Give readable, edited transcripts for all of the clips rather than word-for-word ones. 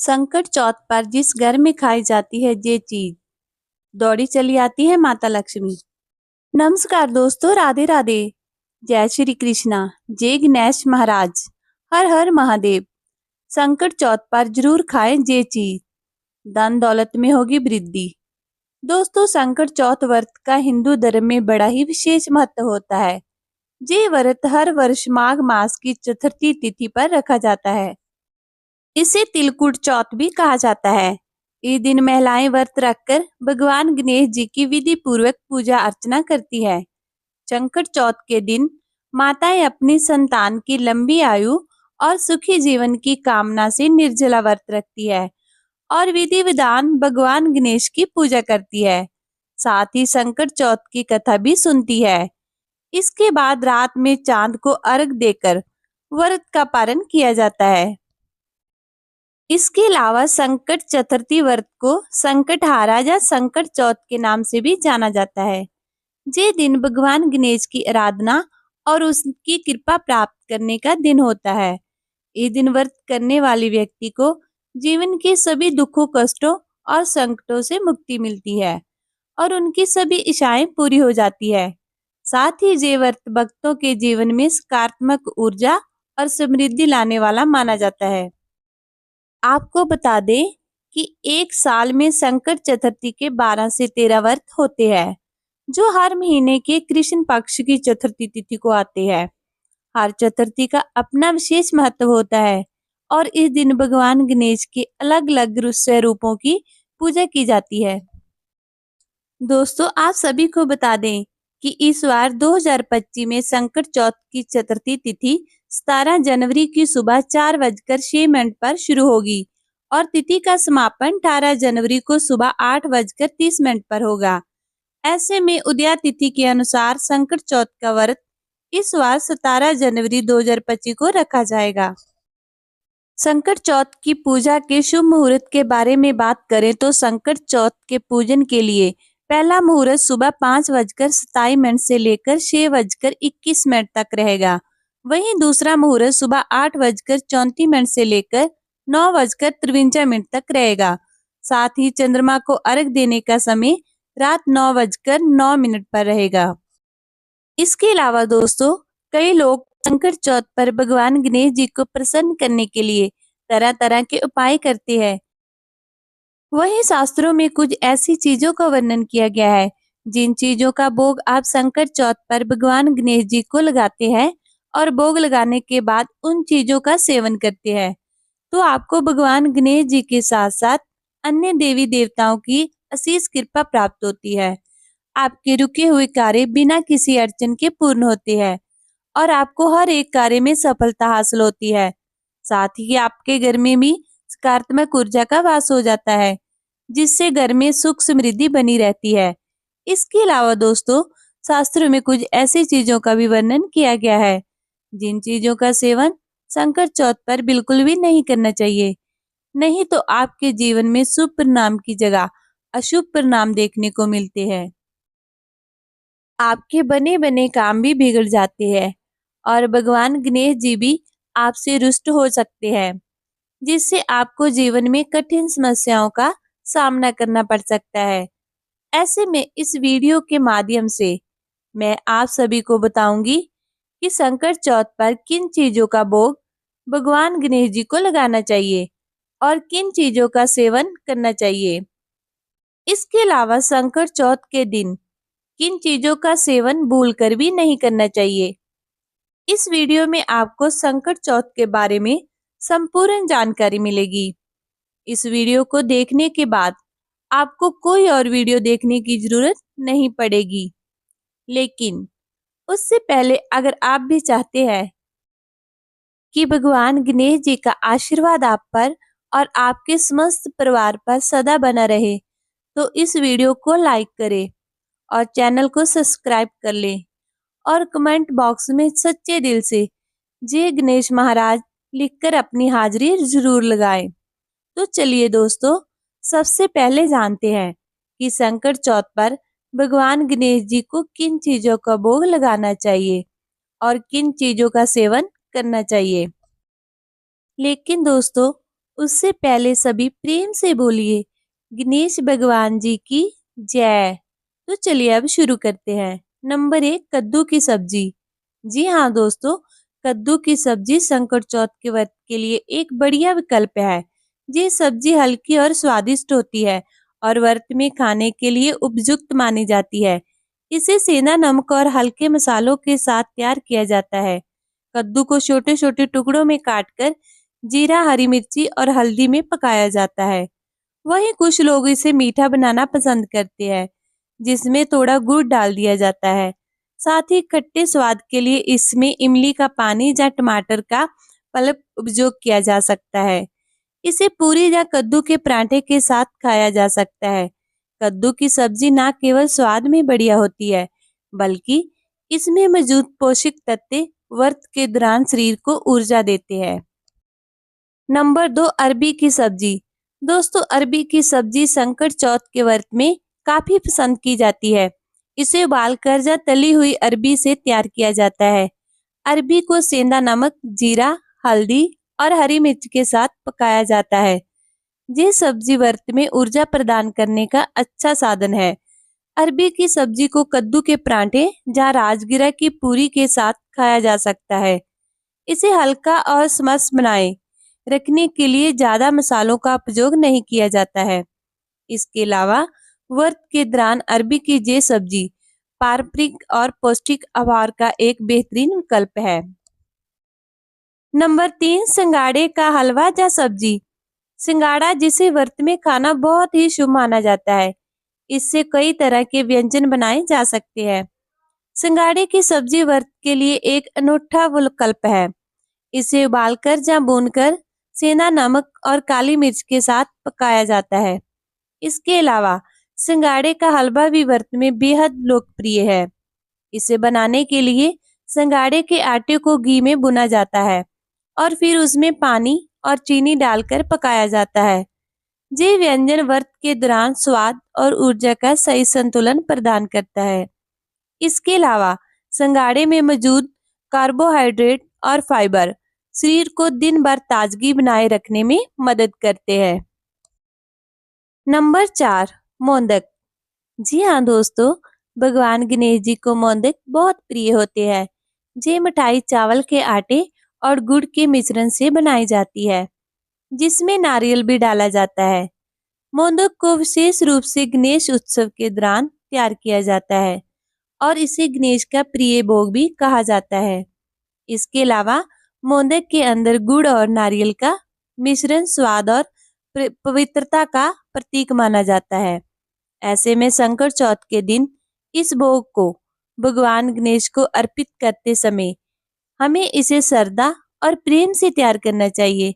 संकट चौथ पर जिस घर में खाई जाती है ये चीज, दौड़ी चली आती है माता लक्ष्मी। नमस्कार दोस्तों, राधे राधे। जय श्री कृष्णा, जय गणेश महाराज, हर हर महादेव। संकट चौथ पर जरूर खाएं ये चीज, धन दौलत में होगी वृद्धि। दोस्तों, संकट चौथ व्रत का हिंदू धर्म में बड़ा ही विशेष महत्व होता है। ये व्रत हर वर्ष माघ मास की चतुर्थी तिथि पर रखा जाता है। इसे तिलकुट चौथ भी कहा जाता है। इस दिन महिलाएं व्रत रखकर भगवान गणेश जी की विधि पूर्वक पूजा अर्चना करती है। संकट चौथ के दिन माताएं अपनी संतान की लंबी आयु और सुखी जीवन की कामना से निर्जला व्रत रखती है और विधि विधान भगवान गणेश की पूजा करती है। साथ ही संकट चौथ की कथा भी सुनती है। इसके बाद रात में चांद को अर्घ देकर व्रत का पारण किया जाता है। इसके अलावा संकट चतुर्थी व्रत को संकटहारा या संकट चौथ के नाम से भी जाना जाता है। ये दिन भगवान गणेश की आराधना और उसकी कृपा प्राप्त करने का दिन होता है। इस दिन व्रत करने वाले व्यक्ति को जीवन के सभी दुखों, कष्टों और संकटों से मुक्ति मिलती है और उनकी सभी इच्छाएं पूरी हो जाती है। साथ ही ये व्रत भक्तों के जीवन में सकारात्मक ऊर्जा और समृद्धि लाने वाला माना जाता है। आपको बता दें कि एक साल में संकट चतुर्थी के 12 से 13 व्रत होते हैं, जो हर महीने के कृष्ण पक्ष की चतुर्थी तिथि को आते हैं। हर चतुर्थी का अपना विशेष महत्व होता है और इस दिन भगवान गणेश के अलग अलग रूपों की पूजा की जाती है। दोस्तों, आप सभी को बता दें कि इस बार 2025 में संकट चौथ की चतुर्थी तिथि 17 जनवरी की सुबह 4:06 पर शुरू होगी और तिथि का समापन 18 जनवरी को सुबह 8:30 पर होगा। ऐसे में उदया तिथि के अनुसार संकट चौथ का व्रत इस बार 17 जनवरी 2025 को रखा जाएगा। संकट चौथ की पूजा के शुभ मुहूर्त के बारे में बात करें तो संकट चौथ के पूजन के लिए पहला मुहूर्त सुबह 5:27 से लेकर 6:21 तक रहेगा। वहीं दूसरा मुहूर्त सुबह 8:34 से लेकर 9:53 तक रहेगा। साथ ही चंद्रमा को अर्घ देने का समय रात 9:09 पर रहेगा। इसके अलावा दोस्तों, कई लोग संकट चौथ पर भगवान गणेश जी को प्रसन्न करने के लिए तरह तरह के उपाय करते हैं। वहीं शास्त्रों में कुछ ऐसी चीजों का वर्णन किया गया है जिन चीजों का भोग आप संकट चौथ पर भगवान गणेश जी को लगाते हैं और भोग लगाने के बाद उन चीजों का सेवन करते हैं तो आपको भगवान गणेश जी के साथ साथ अन्य देवी देवताओं की असीस कृपा प्राप्त होती है। आपके रुके हुए कार्य बिना किसी अड़चन के पूर्ण होते हैं और आपको हर एक कार्य में सफलता हासिल होती है। साथ ही आपके घर में भी सकारात्मक ऊर्जा का वास हो जाता है, जिससे घर में सुख समृद्धि बनी रहती है। इसके अलावा दोस्तों, शास्त्रों में कुछ ऐसी चीजों का भी वर्णन किया गया है जिन चीजों का सेवन संकट चौथ पर बिल्कुल भी नहीं करना चाहिए, नहीं तो आपके जीवन में शुभ परिणाम की जगह अशुभ परिणाम देखने को मिलते हैं। आपके बने बने काम भी बिगड़ जाते हैं और भगवान गणेश जी भी आपसे रुष्ट हो सकते हैं, जिससे आपको जीवन में कठिन समस्याओं का सामना करना पड़ सकता है। ऐसे में इस वीडियो के माध्यम से मैं आप सभी को बताऊंगी कि संकट चौथ पर किन चीजों का भोग भगवान गणेश जी को लगाना चाहिए और किन चीजों का सेवन करना चाहिए। इसके अलावा संकट चौथ के दिन किन चीजों का सेवन भूलकर भी नहीं करना चाहिए। इस वीडियो में आपको संकट चौथ के बारे में संपूर्ण जानकारी मिलेगी। इस वीडियो को देखने के बाद आपको कोई और वीडियो देखने की जरूरत नहीं पड़ेगी। लेकिन उससे पहले अगर आप भी चाहते हैं कि भगवान गणेश जी का आशीर्वाद आप पर और आपके समस्त परिवार पर सदा बना रहे, तो इस वीडियो को लाइक करें और चैनल को सब्सक्राइब कर लें और कमेंट बॉक्स में सच्चे दिल से जय गणेश महाराज लिखकर अपनी हाजिरी जरूर लगाएं। तो चलिए दोस्तों, सबसे पहले जानते हैं कि संकट चौथ पर भगवान गणेश जी को किन चीजों का भोग लगाना चाहिए और किन चीजों का सेवन करना चाहिए। लेकिन दोस्तों, उससे पहले सभी प्रेम से बोलिए गणेश भगवान जी की जय। तो चलिए अब शुरू करते हैं। नंबर 1, कद्दू की सब्जी। जी हाँ दोस्तों, कद्दू की सब्जी संकट चौथ के व्रत के लिए एक बढ़िया विकल्प है। ये सब्जी हल्की और स्वादिष्ट होती है और व्रत में खाने के लिए उपयुक्त मानी जाती है। इसे सेंधा नमक और हल्के मसालों के साथ तैयार किया जाता है। कद्दू को छोटे छोटे टुकड़ों में काटकर जीरा, हरी मिर्ची और हल्दी में पकाया जाता है। वहीं कुछ लोग इसे मीठा बनाना पसंद करते हैं, जिसमें थोड़ा गुड़ डाल दिया जाता है। साथ ही खट्टे स्वाद के लिए इसमें इमली का पानी या टमाटर का पल्प उपयोग किया जा सकता है। इसे पूरी या कद्दू के पराठे के साथ खाया जा सकता है। कद्दू की सब्जी न केवल स्वाद में बढ़िया होती है, बल्कि इसमें मौजूद पोषक तत्व व्रत के दौरान शरीर को ऊर्जा देते हैं। नंबर 2, अरबी की सब्जी। दोस्तों, अरबी की सब्जी संकट चौथ के व्रत में काफी पसंद की जाती है। इसे उबालकर या तली हुई अरबी से तैयार किया जाता है। अरबी को सेंधा नमक, जीरा, हल्दी और हरी मिर्च के साथ पकाया जाता है। ये सब्जी व्रत में ऊर्जा प्रदान करने का अच्छा साधन है। अरबी की सब्जी को कद्दू के पराठे या राजगिरा की पूरी के साथ खाया जा सकता है। इसे हल्का और स्मस बनाए रखने के लिए ज्यादा मसालों का उपयोग नहीं किया जाता है। इसके अलावा व्रत के दौरान अरबी की ये सब्जी पारंपरिक और पौष्टिक आहार का एक बेहतरीन विकल्प है। नंबर 3, सिंगाड़े का हलवा या सब्जी। सिंगाड़ा, जिसे व्रत में खाना बहुत ही शुभ माना जाता है, इससे कई तरह के व्यंजन बनाए जा सकते हैं। सिंगाड़े की सब्जी व्रत के लिए एक अनूठा विकल्प है। इसे उबालकर या भूनकर सेंधा नमक और काली मिर्च के साथ पकाया जाता है। इसके अलावा सिंगाड़े का हलवा भी व्रत में बेहद लोकप्रिय है। इसे बनाने के लिए सिंगाड़े के आटे को घी में भुना जाता है और फिर उसमें पानी और चीनी डालकर पकाया जाता है। ये व्यंजन व्रत के दौरान स्वाद और ऊर्जा का सही संतुलन प्रदान करता है। इसके अलावा सिंगाड़े में मौजूद कार्बोहाइड्रेट और फाइबर शरीर को दिन भर ताजगी बनाए रखने में मदद करते हैं। नंबर 4, मोदक। जी हाँ दोस्तों, भगवान गणेश जी को मोदक बहुत प्रिय होते हैं। ये मिठाई चावल के आटे और गुड़ के मिश्रण से बनाई जाती है, जिसमें नारियल भी डाला जाता है। मोदक को विशेष रूप से गणेश उत्सव के दौरान तैयार किया जाता है और इसे गणेश का प्रिय भोग भी कहा जाता है। इसके अलावा मोदक के अंदर गुड़ और नारियल का मिश्रण स्वाद और पवित्रता का प्रतीक माना जाता है। ऐसे में संकट चौथ के दिन इस भोग को भगवान गणेश को अर्पित करते समय हमें इसे श्रद्धा और प्रेम से तैयार करना चाहिए,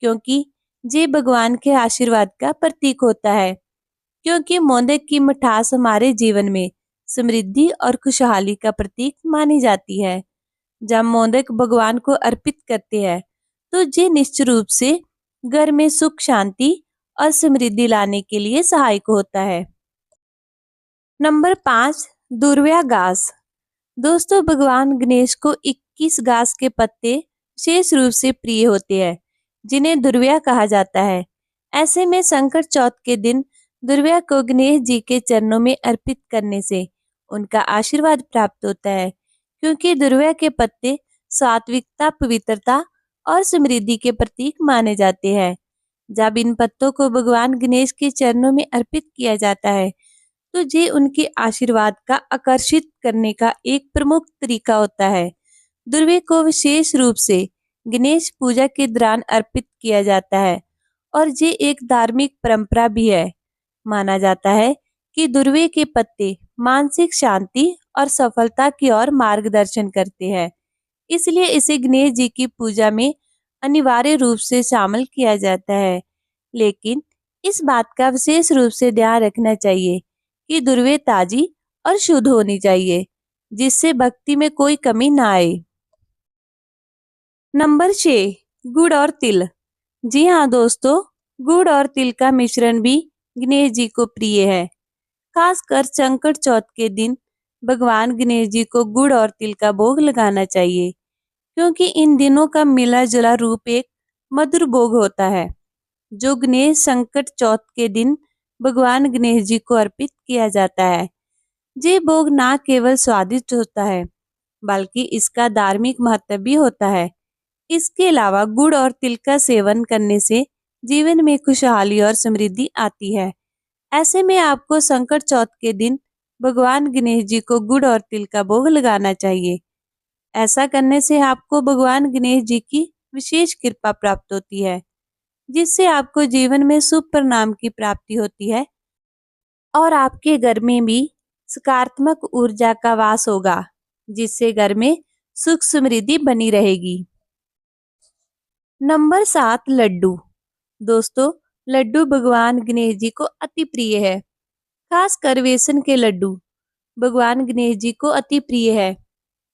क्योंकि ये भगवान के आशीर्वाद का प्रतीक होता है। क्योंकि मोदक की मिठास हमारे जीवन में समृद्धि और खुशहाली का प्रतीक मानी जाती है। जब मोदक भगवान को अर्पित करते हैं, तो ये निश्चित रूप से घर में सुख, शांति और समृद्धि लाने के लिए सहायक होता है। नंबर 5, दुर्वा घास। दोस्तों, भगवान गणेश को 21 घास के पत्ते विशेष रूप से प्रिय होते हैं, जिन्हें दुर्वा कहा जाता है। ऐसे में संकट चौथ के दिन दुर्वा को गणेश जी के चरणों में अर्पित करने से उनका आशीर्वाद प्राप्त होता है, क्योंकि दुर्वा के पत्ते सात्विकता, पवित्रता और समृद्धि के प्रतीक माने जाते हैं। जब इन पत्तों को भगवान गणेश के चरणों में अर्पित किया जाता है, तो ये उनके आशीर्वाद का आकर्षित करने का एक प्रमुख तरीका होता है। दुर्वे को विशेष रूप से गणेश पूजा के दौरान अर्पित किया जाता है और ये एक धार्मिक परंपरा भी है। माना जाता है कि दुर्वे के पत्ते मानसिक शांति और सफलता की ओर मार्गदर्शन करते हैं। इसलिए इसे गणेश जी की पूजा में अनिवार्य रूप से शामिल किया जाता है। लेकिन इस बात का विशेष रूप से ध्यान रखना चाहिए कि दुर्वे ताजी और शुद्ध होनी चाहिए, जिससे भक्ति में कोई कमी ना आए। नंबर 6, गुड़ और तिल। जी हाँ दोस्तों, गुड़ और तिल का मिश्रण भी गणेश जी को प्रिय है। खासकर संकट चौथ के दिन भगवान गणेश जी को गुड़ और तिल का भोग लगाना चाहिए, क्योंकि इन दिनों का मिला जुला रूप एक मधुर भोग होता है। जो गणेश संकट चौथ के दिन भगवान गणेश जी को अर्पित किया जाता है। ये भोग ना केवल स्वादिष्ट होता है बल्कि इसका धार्मिक महत्व भी होता है। इसके अलावा गुड़ और तिल का सेवन करने से जीवन में खुशहाली और समृद्धि आती है। ऐसे में आपको संकट चौथ के दिन भगवान गणेश जी को गुड़ और तिल का भोग लगाना चाहिए। ऐसा करने से आपको भगवान गणेश जी की विशेष कृपा प्राप्त होती है, जिससे आपको जीवन में शुभ परिणाम की प्राप्ति होती है और आपके घर में भी सकारात्मक ऊर्जा का वास होगा, जिससे घर में सुख समृद्धि बनी रहेगी। नंबर 7, लड्डू। दोस्तों, लड्डू भगवान गणेश जी को अति प्रिय है। खासकर बेसन के लड्डू भगवान गणेश जी को अति प्रिय है।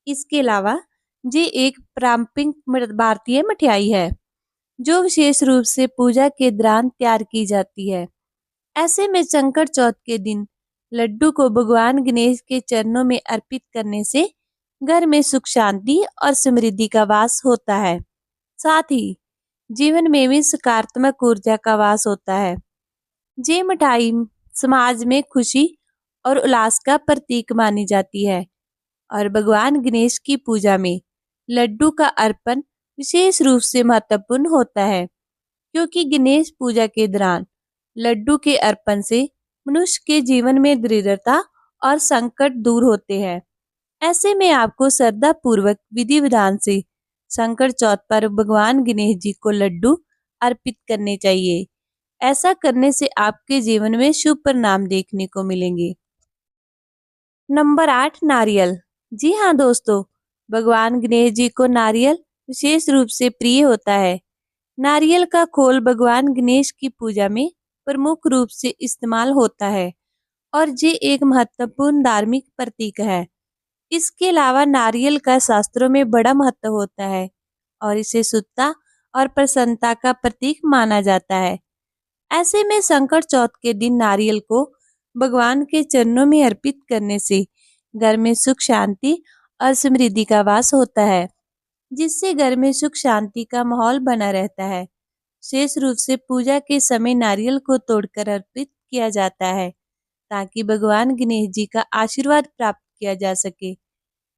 इसके अलावा ये एक पारंपरिक भारतीय मिठाई है जो विशेष रूप से पूजा के दौरान तैयार की जाती है। ऐसे में संकट चौथ के दिन लड्डू को भगवान गणेश के चरणों में अर्पित करने से घर में सुख शांति और समृद्धि का वास होता है। साथ ही जीवन में भी सकारात्मक ऊर्जा का वास होता है। ये मिठाई समाज में खुशी और उल्लास का प्रतीक मानी जाती है और भगवान गणेश की पूजा में लड्डू का अर्पण विशेष रूप से महत्वपूर्ण होता है, क्योंकि गणेश पूजा के दौरान लड्डू के अर्पण से मनुष्य के जीवन में दृढ़ता और संकट दूर होते हैं। ऐसे में आपको श्रद्धा पूर्वक विधि विधान से संकट चौथ पर भगवान गणेश जी को लड्डू अर्पित करने चाहिए। ऐसा करने से आपके जीवन में शुभ परिणाम देखने को मिलेंगे। नंबर 8, नारियल। जी हाँ दोस्तों, भगवान गणेश जी को नारियल विशेष रूप से प्रिय होता है। नारियल का खोल भगवान गणेश की पूजा में प्रमुख रूप से इस्तेमाल होता है और ये एक महत्वपूर्ण धार्मिक प्रतीक है। इसके अलावा नारियल का शास्त्रों में बड़ा महत्व होता है और इसे शुद्धता और प्रसन्नता का प्रतीक माना जाता है। ऐसे में संकट चौथ के दिन नारियल को भगवान के चरणों में अर्पित करने से घर में सुख शांति और समृद्धि का वास होता है, जिससे घर में सुख शांति का माहौल बना रहता है। विशेष रूप से पूजा के समय नारियल को तोड़कर अर्पित किया जाता है ताकि भगवान गणेश जी का आशीर्वाद प्राप्त किया जा सके।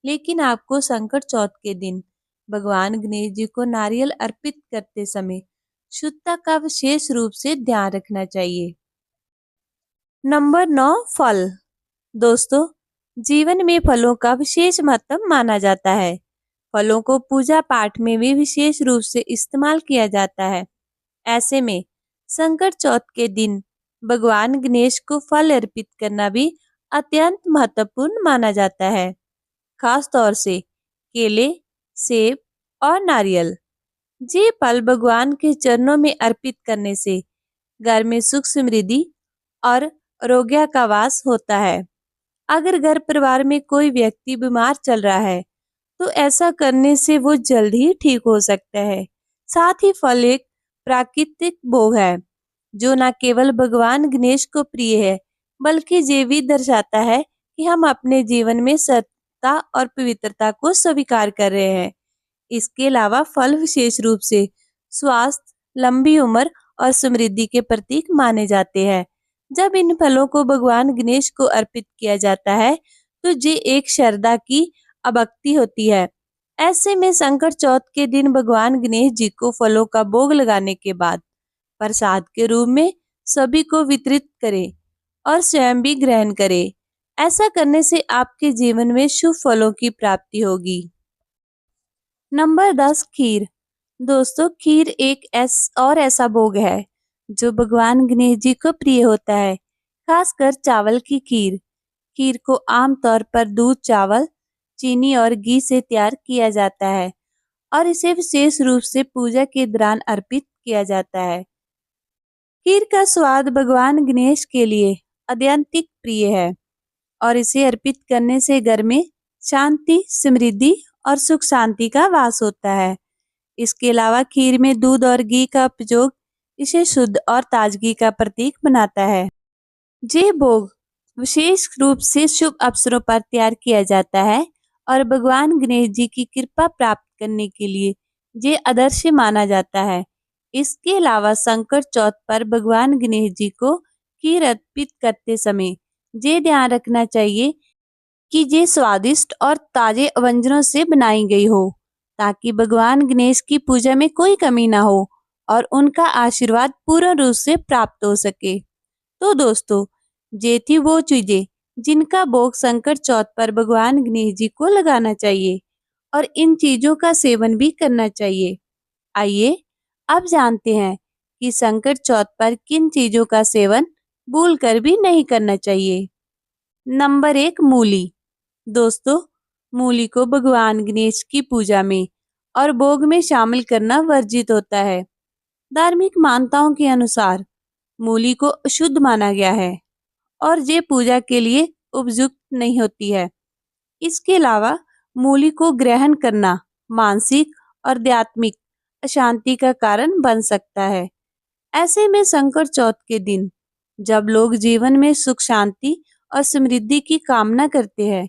लेकिन आपको संकट चौथ के दिन भगवान गणेश जी को नारियल अर्पित करते समय शुद्धता का विशेष रूप से ध्यान रखना चाहिए। नंबर 9, फल। दोस्तों, जीवन में फलों का विशेष महत्व माना जाता है। फलों को पूजा पाठ में भी विशेष रूप से इस्तेमाल किया जाता है। ऐसे में संकट चौथ के दिन भगवान गणेश को फल अर्पित करना भी अत्यंत महत्वपूर्ण माना जाता है। खास तौर से केले, सेब और नारियल। ये फल भगवान के चरणों में अर्पित करने से घर में सुख समृद्धि और आरोग्य का वास होता है। अगर घर परिवार में कोई व्यक्ति बीमार चल रहा है तो ऐसा करने से वो जल्द ही ठीक हो सकता है। साथ ही फल एक प्राकृतिक भोग है जो न केवल भगवान गणेश को प्रिय है बल्कि ये भी दर्शाता है कि हम अपने जीवन में सत्ता और पवित्रता को स्वीकार कर रहे हैं। इसके अलावा फल विशेष रूप से स्वास्थ्य, लंबी उम्र और समृद्धि के प्रतीक माने जाते हैं। जब इन फलों को भगवान गणेश को अर्पित किया जाता है तो ये एक श्रद्धा की अभक्ति होती है। ऐसे में संकट चौथ के दिन भगवान गणेश जी को फलों का भोग लगाने के बाद प्रसाद के रूप में सभी को वितरित करें और स्वयं भी ग्रहण करें। ऐसा करने से आपके जीवन में शुभ फलों की प्राप्ति होगी। नंबर 10, खीर। दोस्तों, खीर एक ऐसा भोग है जो भगवान गणेश जी को प्रिय होता है, खासकर चावल की खीर। खीर को आमतौर पर दूध, चावल, चीनी और घी से तैयार किया जाता है और इसे विशेष रूप से पूजा के दौरान अर्पित किया जाता है। खीर का स्वाद भगवान गणेश के लिए अत्यंत प्रिय है और इसे अर्पित करने से घर में शांति, समृद्धि और सुख शांति का वास होता है। इसके अलावा खीर में दूध और घी का उपयोग इसे शुद्ध और ताजगी का प्रतीक बनाता है। ये भोग विशेष रूप से शुभ अवसरों पर तैयार किया जाता है और भगवान गणेश जी की कृपा प्राप्त करने के लिए ये आदर्श माना जाता है। इसके अलावा संकट चौथ पर भगवान गणेश जी को खीर अर्पित करते समय ये ध्यान रखना चाहिए कि ये स्वादिष्ट और ताजे व्यंजनों से बनाई गई हो, ताकि भगवान गणेश की पूजा में कोई कमी ना हो और उनका आशीर्वाद पूर्ण रूप से प्राप्त हो सके। तो दोस्तों, ये थी वो चीजें जिनका भोग संकट चौथ पर भगवान गणेश जी को लगाना चाहिए और इन चीजों का सेवन भी करना चाहिए। आइए अब जानते हैं कि संकट चौथ पर किन चीजों का सेवन भूल कर भी नहीं करना चाहिए। नंबर 1, मूली। दोस्तों, मूली को भगवान गणेश की पूजा में और भोग में शामिल करना वर्जित होता है। धार्मिक मान्यताओं के अनुसार मूली को अशुद्ध माना गया है और ये पूजा के लिए उपयुक्त नहीं होती है। इसके अलावा मूली को ग्रहण करना मानसिक और आध्यात्मिक अशांति का कारण बन सकता है। ऐसे में संकट चौथ के दिन जब लोग जीवन में सुख शांति और समृद्धि की कामना करते हैं,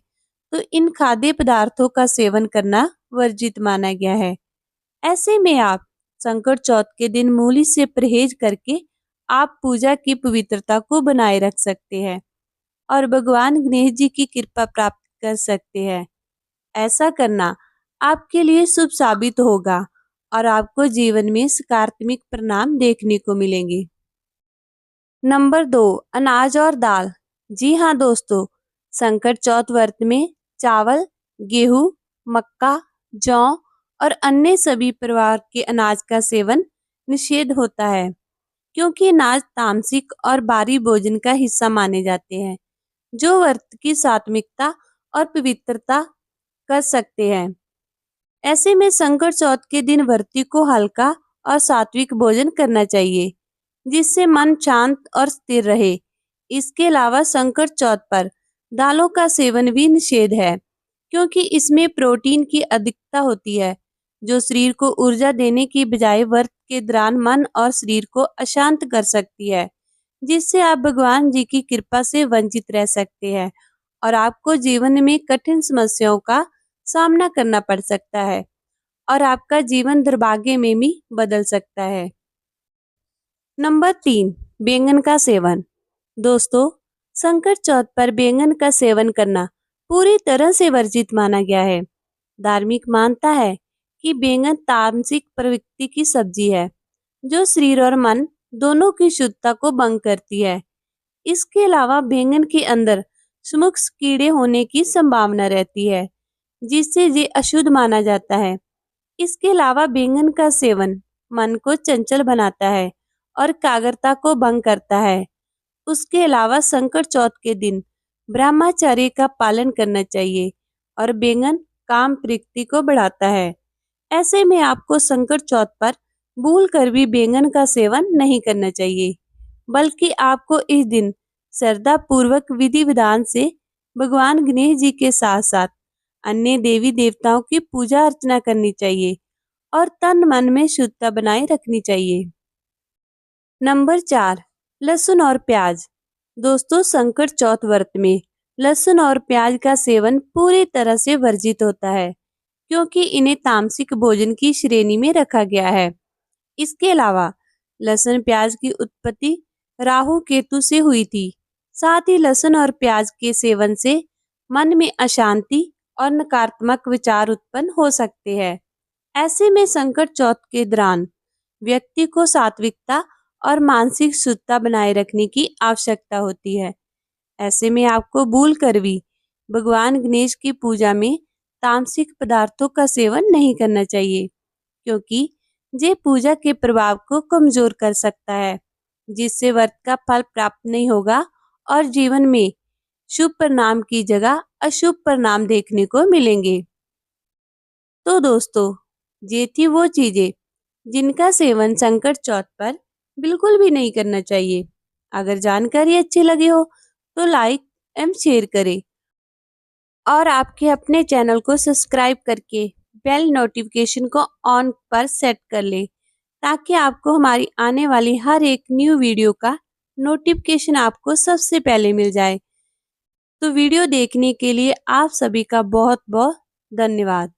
तो इन खाद्य पदार्थों का सेवन करना वर्जित माना गया है। ऐसे में आप संकट चौथ के दिन मूली से परहेज करके आप पूजा की पवित्रता को बनाए रख सकते हैं और भगवान गणेश जी की कृपा प्राप्त कर सकते हैं। ऐसा करना आपके लिए शुभ साबित होगा और आपको जीवन में सकारात्मक परिणाम देखने को मिलेंगे। नंबर 2, अनाज और दाल। जी हाँ दोस्तों, संकट चौथ व्रत में चावल, गेहूं, मक्का, जौ और अन्य सभी प्रकार के अनाज का सेवन निषेध होता है, क्योंकि अनाज तामसिक और भारी भोजन का हिस्सा माने जाते हैं, जो व्रत की सात्विकता और पवित्रता कर सकते हैं। ऐसे में संकट चौथ के दिन व्रती को हल्का और सात्विक भोजन करना चाहिए, जिससे मन शांत और स्थिर रहे। इसके अलावा संकट चौथ पर दालों का सेवन भी निषेध है, क्योंकि इसमें प्रोटीन की अधिकता होती है, जो शरीर को ऊर्जा देने की बजाय व्रत के दौरान मन और शरीर को अशांत कर सकती है, जिससे आप भगवान जी की कृपा से वंचित रह सकते हैं और आपको जीवन में कठिन समस्याओं का सामना करना पड़ सकता है और आपका जीवन दुर्भाग्य में भी बदल सकता है। नंबर 3, बैंगन का सेवन। दोस्तों, संकट चौथ पर बैंगन का सेवन करना पूरी तरह से वर्जित माना गया है। धार्मिक मानता है कि बैंगन तामसिक प्रवृत्ति की सब्जी है, जो शरीर और मन दोनों की शुद्धता को भंग करती है। इसके अलावा बैंगन के अंदर सूक्ष्म कीड़े होने की संभावना रहती है, जिससे ये अशुद्ध माना जाता है। इसके अलावा बैंगन का सेवन मन को चंचल बनाता है और एकाग्रता को भंग करता है। उसके अलावा संकट चौथ के दिन ब्रह्मचर्य का पालन करना चाहिए और बैंगन काम प्रवृत्ति को बढ़ाता है। ऐसे में आपको संकट चौथ पर भूल कर भी बैंगन का सेवन नहीं करना चाहिए, बल्कि आपको इस दिन श्रद्धा पूर्वक विधि विधान से भगवान गणेश जी के साथ साथ अन्य देवी देवताओं की पूजा अर्चना करनी चाहिए और तन मन में शुद्धता बनाए रखनी चाहिए। नंबर 4, लहसुन और प्याज। दोस्तों, संकट चौथ व्रत में लहसुन और प्याज का सेवन पूरी तरह से वर्जित होता है, क्योंकि इन्हें तामसिक भोजन की श्रेणी में रखा गया है। इसके अलावा लहसुन प्याज की उत्पत्ति राहु केतु से हुई थी। साथ ही लहसुन और प्याज के सेवन से मन में अशांति और नकारात्मक विचार उत्पन्न हो सकते हैं। ऐसे में संकट चौथ के दौरान व्यक्ति को सात्विकता और मानसिक शुद्धता बनाए रखने की आवश्यकता होती है। ऐसे में आपको भूल कर भी भगवान गणेश की पूजा में तामसिक पदार्थों का सेवन नहीं करना चाहिए, क्योंकि ये पूजा के प्रभाव को कमजोर कर सकता है, जिससे व्रत का फल प्राप्त नहीं होगा और जीवन में शुभ परिणाम की जगह अशुभ परिणाम देखने को मिलेंगे। तो दोस्तों, ये थी वो चीजें जिनका सेवन संकट चौथ पर बिल्कुल भी नहीं करना चाहिए। अगर जानकारी अच्छी लगी हो तो लाइक एवं शेयर करें और आपके अपने चैनल को सब्सक्राइब करके बेल नोटिफिकेशन को ऑन पर सेट कर लें, ताकि आपको हमारी आने वाली हर एक न्यू वीडियो का नोटिफिकेशन आपको सबसे पहले मिल जाए। तो वीडियो देखने के लिए आप सभी का बहुत बहुत धन्यवाद।